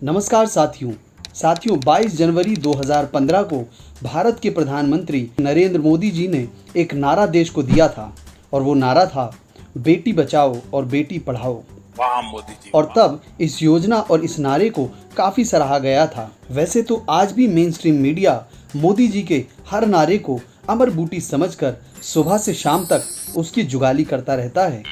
नमस्कार साथियों 22 जनवरी 2015 को भारत के प्रधानमंत्री नरेंद्र मोदी जी ने एक नारा देश को दिया था और वो नारा था बेटी बचाओ और बेटी पढ़ाओ। वाह मोदी जी। और तब इस योजना और इस नारे को काफी सराहा गया था। वैसे तो आज भी main stream media Modi ji के हर नारे को अमर बूटी समझकर सुबह से शाम तक उसकी जुगाली करता रहता है,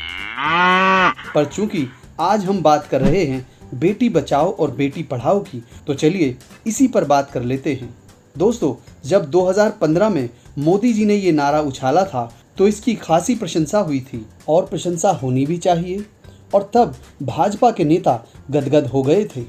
पर चूंकि आज हम बात कर रहे हैं बेटी बचाओ और बेटी पढ़ाओ की, तो चलिए इसी पर बात कर लेते हैं। दोस्तों, जब 2015 में मोदी जी ने ये नारा उछाला था तो इसकी खासी प्रशंसा हुई थी और प्रशंसा होनी भी चाहिए। और तब भाजपा के नेता गदगद हो गए थे।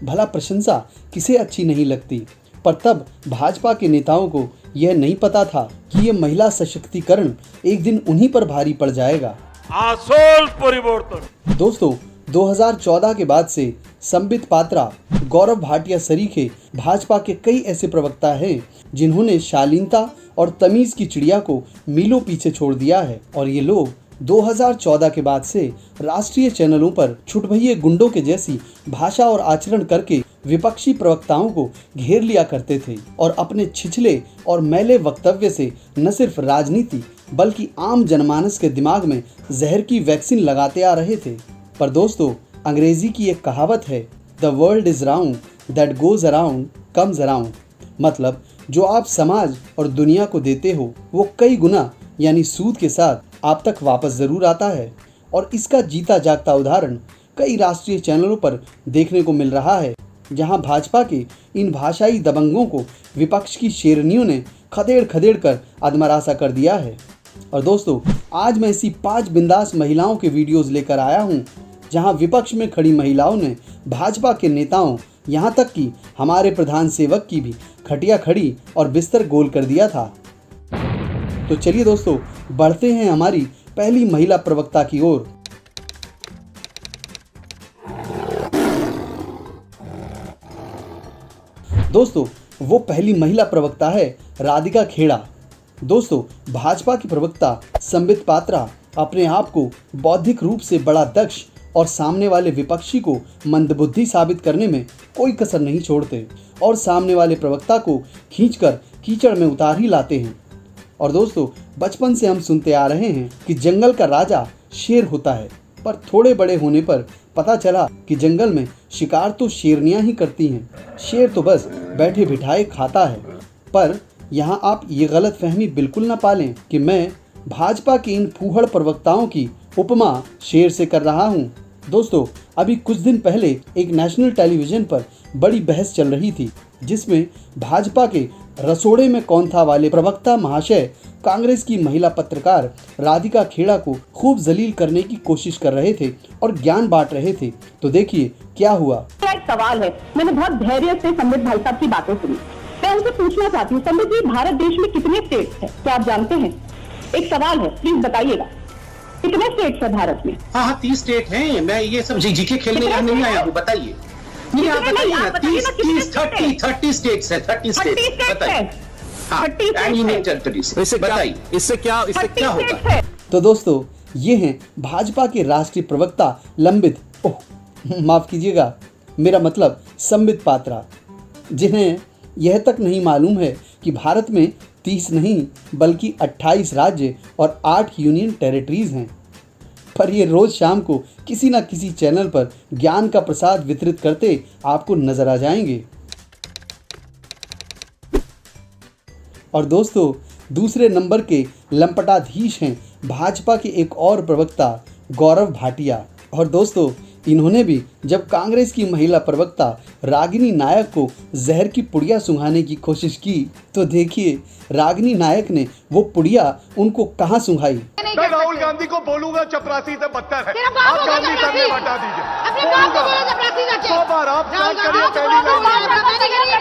भला प्रशंसा किसे अच्छी नहीं लगती, पर तब भाजपा के नेताओं को यह नहीं पता था कि ये महिला सशक्तिकरण एक दिन उन्हीं पर भारी पड़ जाएगा। आसोल परिवर्तन। दोस्तों, 2014 के बाद से संबित पात्रा, गौरव भाटिया सरीखे भाजपा के कई ऐसे प्रवक्ता हैं जिन्होंने शालीनता और तमीज की चिड़िया को मीलों पीछे छोड़ दिया है। और ये लोग 2014 के बाद से राष्ट्रीय चैनलों पर छुटभइये गुंडों के जैसी भाषा और आचरण करके विपक्षी प्रवक्ताओं को घेर लिया करते थे और अपने छिछले और मैले वक्तव्य से न सिर्फ राजनीति बल्कि आम जनमानस के दिमाग में जहर की वैक्सीन लगाते आ रहे थे। पर दोस्तों, अंग्रेजी की एक कहावत है, the world is round that goes around comes around. मतलब जो आप समाज और दुनिया को देते हो वो कई गुना यानी सूद के साथ आप तक वापस जरूर आता है। और इसका जीता जागता उदाहरण कई राष्ट्रीय चैनलों पर देखने को मिल रहा है, जहां भाजपा के इन भाषाई दबंगों को विपक्ष की शेरनियों ने खदेड़ खदेड़ कर अधमरासा कर दिया है। और दोस्तों, आज मैं ऐसी 5 बिंदास महिलाओं के वीडियोस लेकर आया हूं, जहां विपक्ष में खड़ी महिलाओं ने भाजपा के नेताओं, यहां तक कि हमारे प्रधान सेवक की भी खटिया खड़ी और बिस्तर गोल कर दिया था। तो चलिए दोस्तों, बढ़ते हैं हमारी पहली महिला प्रवक्ता की ओर। दोस्तों, वो पहली महिला प्रवक्ता है राधिका खेड़ा। दोस्तों, भाजपा की प्रवक्ता संबित पात्रा अपने आप को बौद्धिक रूप से बड़ा दक्ष और सामने वाले विपक्षी को मंदबुद्धि साबित करने में कोई कसर नहीं छोड़ते और सामने वाले प्रवक्ता को खींचकर कीचड़ में उतार ही लाते हैं। और दोस्तों, बचपन से हम सुनते आ रहे हैं कि जंगल का राजा शेर होता है, पर थोड़े बड़े होने पर पता चला कि जंगल में शिकार तो शेरनियां ही करती हैं, शेर तो बस बैठे बिठाए खाता है। पर यहाँ आप ये गलत फहमी बिल्कुल ना पालें कि मैं भाजपा के इन फूहड़ प्रवक्ताओं की उपमा शेर से कर रहा हूँ। दोस्तों, अभी कुछ दिन पहले एक नेशनल टेलीविजन पर बड़ी बहस चल रही थी, जिसमें भाजपा के रसोड़े में कौन था वाले प्रवक्ता महाशय कांग्रेस की महिला पत्रकार राधिका खेड़ा को खूब जलील करने की कोशिश कर रहे थे और ज्ञान बांट रहे थे। तो देखिए क्या हुआ। एक सवाल है, मैंने बहुत धैर्य से संबित भाई साहब की बातें सुनी। मैं उनसे पूछना चाहती हूँ, संबित जी, भारत देश में कितने स्टेट्स हैं, क्या आप जानते हैं? एक सवाल है, प्लीज बताइएगा, कितने स्टेट्स है भारत में? हाँ, 30 स्टेट हैं। मैं ये सब जीके खेलने यहाँ नहीं आया हूँ, बताइए। नहीं, आप बताइए ना। 30 स्टेट्स है। 30 स्टेट्स बताइए। हाँ, बताइए इससे क्या होगा। तो दोस्तों, ये हैं भाजपा के राष्ट्रीय प्रवक्ता लंबित माफ कीजिएगा, मेरा मतलब संबित पात्रा, जिन्हें यह तक नहीं मालूम है कि भारत में 30 नहीं बल्कि 28 राज्य और 8 यूनियन टेरिटरीज हैं। पर ये रोज शाम को किसी न किसी चैनल पर ज्ञान का प्रसाद वितरित करते आपको नजर आ जाएंगे। और दोस्तों, दूसरे नंबर के लंपटाधीश हैं भाजपा के एक और प्रवक्ता गौरव भाटिया। और दोस्तों, इन्होंने भी जब कांग्रेस की महिला प्रवक्ता रागिनी नायक को जहर की पुड़िया सुंघाने की कोशिश की, तो देखिए रागिनी नायक ने वो पुड़िया उनको कहां सुंघाई। मैं राहुल गांधी को बोलूंगा चपरासी से बदतर है। आप गांधी साहब ने हटा दीजिए। आप स्टार्ट करिए पहली लाइन।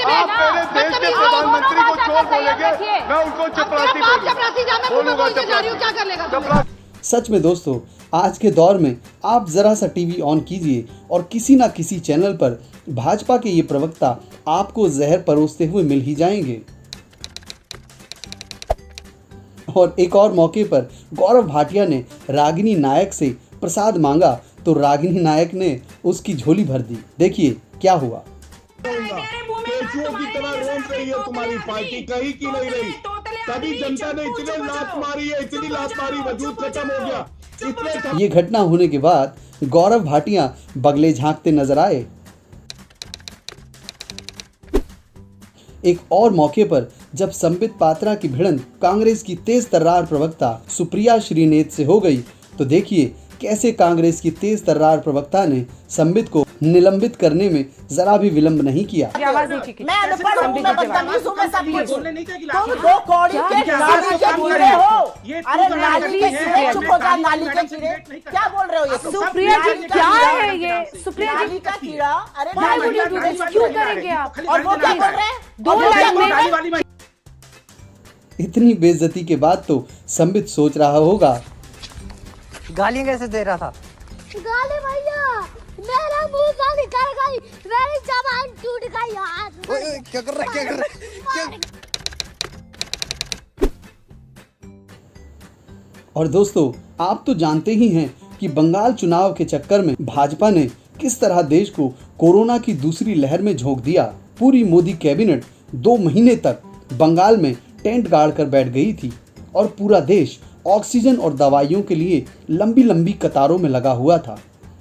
आप मेरे देश के प्रधानमंत्री को चोर बोलेंगे, मैं उनको चपरासी बोलूंगा। सच में दोस्तों, आज के दौर में आप जरा सा टीवी ऑन कीजिए और किसी ना किसी चैनल पर भाजपा के ये प्रवक्ता आपको जहर परोसते हुए मिल ही जाएंगे। और एक और मौके पर गौरव भाटिया ने रागिनी नायक से प्रसाद मांगा तो रागिनी नायक ने उसकी झोली भर दी। देखिए क्या हुआ। जीत रही है तुम्हारी पार्टी, कहीं की नहीं रही। तभी जनता ने इतने लात मारी है, इतनी लात मारी, वजूद खत्म हो गया। ये घटना होने के बाद गौरव भाटिया बगले झांकते नजर आए। एक और मौके पर जब संबित पात्रा की भिड़ंत कांग्रेस की तेज तर्रार प्रवक्ता सुप्रिया श्रीनेत से हो गई, तो देखिए कैसे कांग्रेस की तेज तर्रार प्रवक्ता ने संबित को निलंबित करने में जरा भी विलंब नहीं किया। मैं अनपढ़ हूं, मैं बदतमीज हूं, मैं सब कुछ। तुम दो कौड़ी के नाली के कीड़े हो। अरे नाली के कीड़े, चुप हो जा, नाली के कीड़े। क्या बोल रहे हो ये? सुप्रिया जी क्या है ये? सुप्रिया जी नाली का कीड़ा। अरे क्यों करेंगे आप? और वो क्या बोल रहे हैं? दो लाइन में इतनी बेइज्जती के बाद तो संबित सोच रहा होगा, गालियां कैसे दे रहा था? गाली भैया, मेरा मुंह से निकल गई, मेरी जबान टूट गई यार। क्या कर रहा है? क्या कर रहा है? और दोस्तों आप तो जानते ही हैं कि बंगाल चुनाव के चक्कर में भाजपा ने किस तरह देश को कोरोना की दूसरी लहर में झोंक दिया। पूरी मोदी कैबिनेट 2 महीने तक बंगाल में टेंट गाड़ कर बैठ गई थी और पूरा देश ऑक्सीजन और दवाइयों के लिए लंबी लंबी कतारों में लगा हुआ था।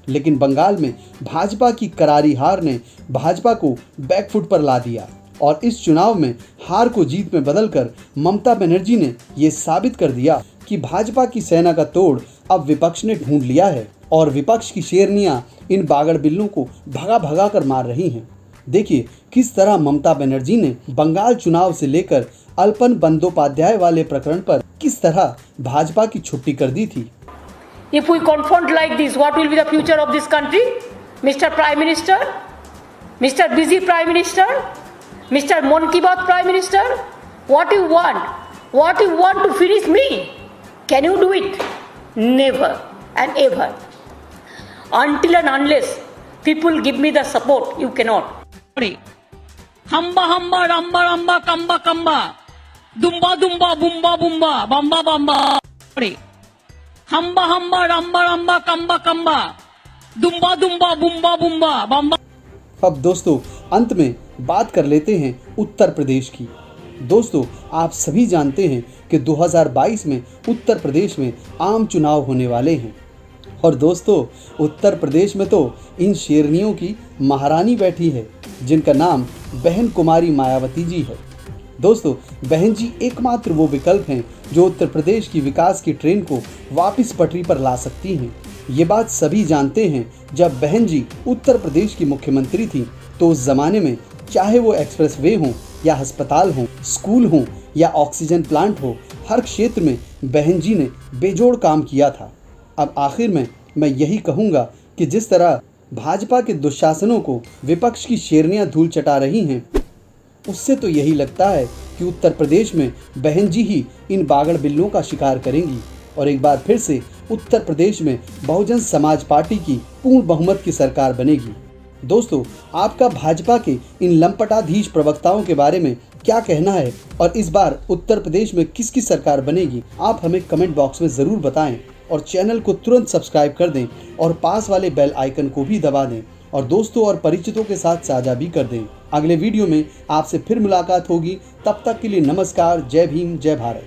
लेकिन बंगाल में भाजपा की करारी हार ने भाजपा को बैकफुट पर ला दिया और इस चुनाव में हार को जीत में बदलकर ममता बनर्जी ने ये साबित कर दिया कि भाजपा की सेना का तोड़ अब विपक्ष ने ढूंढ लिया है और विपक्ष की शेरनियां इन बागड़ बिल्लों को भगा भगा कर मार रही हैं। देखिए किस तरह ममता बनर्जी ने बंगाल चुनाव से लेकर अल्पन बंदोपाध्याय वाले प्रकरण पर किस तरह भाजपा की छुट्टी कर दी थी। If we confront like this, what will be the future of this country? Mr. Prime Minister, Mr. Busy Prime Minister, Mr. Mon Ki Baat Prime Minister, what you want? What you want to finish me? Can you do it? Never and ever. Until and unless people give me the support, you cannot. Hamba hamba ramba ramba kamba kamba dumba dumba bumba bumba bamba bamba hamba hamba ramba ramba kamba kamba dumba dumba bumba bumba bamba। अब दोस्तों अंत में बात कर लेते हैं उत्तर प्रदेश की। दोस्तों आप सभी जानते हैं कि 2022 में उत्तर प्रदेश में आम चुनाव होने वाले हैं और दोस्तों उत्तर प्रदेश में तो इन शेरनियों की महारानी बैठी है जिनका नाम बहन कुमारी मायावती जी है। दोस्तों बहन जी एकमात्र वो विकल्प हैं जो उत्तर प्रदेश की विकास की ट्रेन को वापस पटरी पर ला सकती हैं। ये बात सभी जानते हैं। जब बहन जी उत्तर प्रदेश की मुख्यमंत्री थी तो उस जमाने में चाहे वो एक्सप्रेस वे हो या अस्पताल हो, स्कूल हो या ऑक्सीजन प्लांट हो, हर क्षेत्र में बहन जी ने बेजोड़ काम किया था। अब आखिर में मैं यही कहूँगा कि जिस तरह भाजपा के दुशासनों को विपक्ष की शेरनियां धूल चटा रही हैं, उससे तो यही लगता है कि उत्तर प्रदेश में बहन जी ही इन बागड़ बिल्लों का शिकार करेंगी और एक बार फिर से उत्तर प्रदेश में बहुजन समाज पार्टी की पूर्ण बहुमत की सरकार बनेगी। दोस्तों आपका भाजपा के इन लंपटाधीश प्रवक्ताओं के बारे में क्या कहना है और इस बार उत्तर प्रदेश में किसकी सरकार बनेगी, आप हमें कमेंट बॉक्स में ज़रूर बताएं और चैनल को तुरंत सब्सक्राइब कर दें और पास वाले बेल आइकन को भी दबा दें और दोस्तों और परिचितों के साथ साझा भी कर दें। अगले वीडियो में आपसे फिर मुलाकात होगी, तब तक के लिए नमस्कार। जय भीम, जय भारत।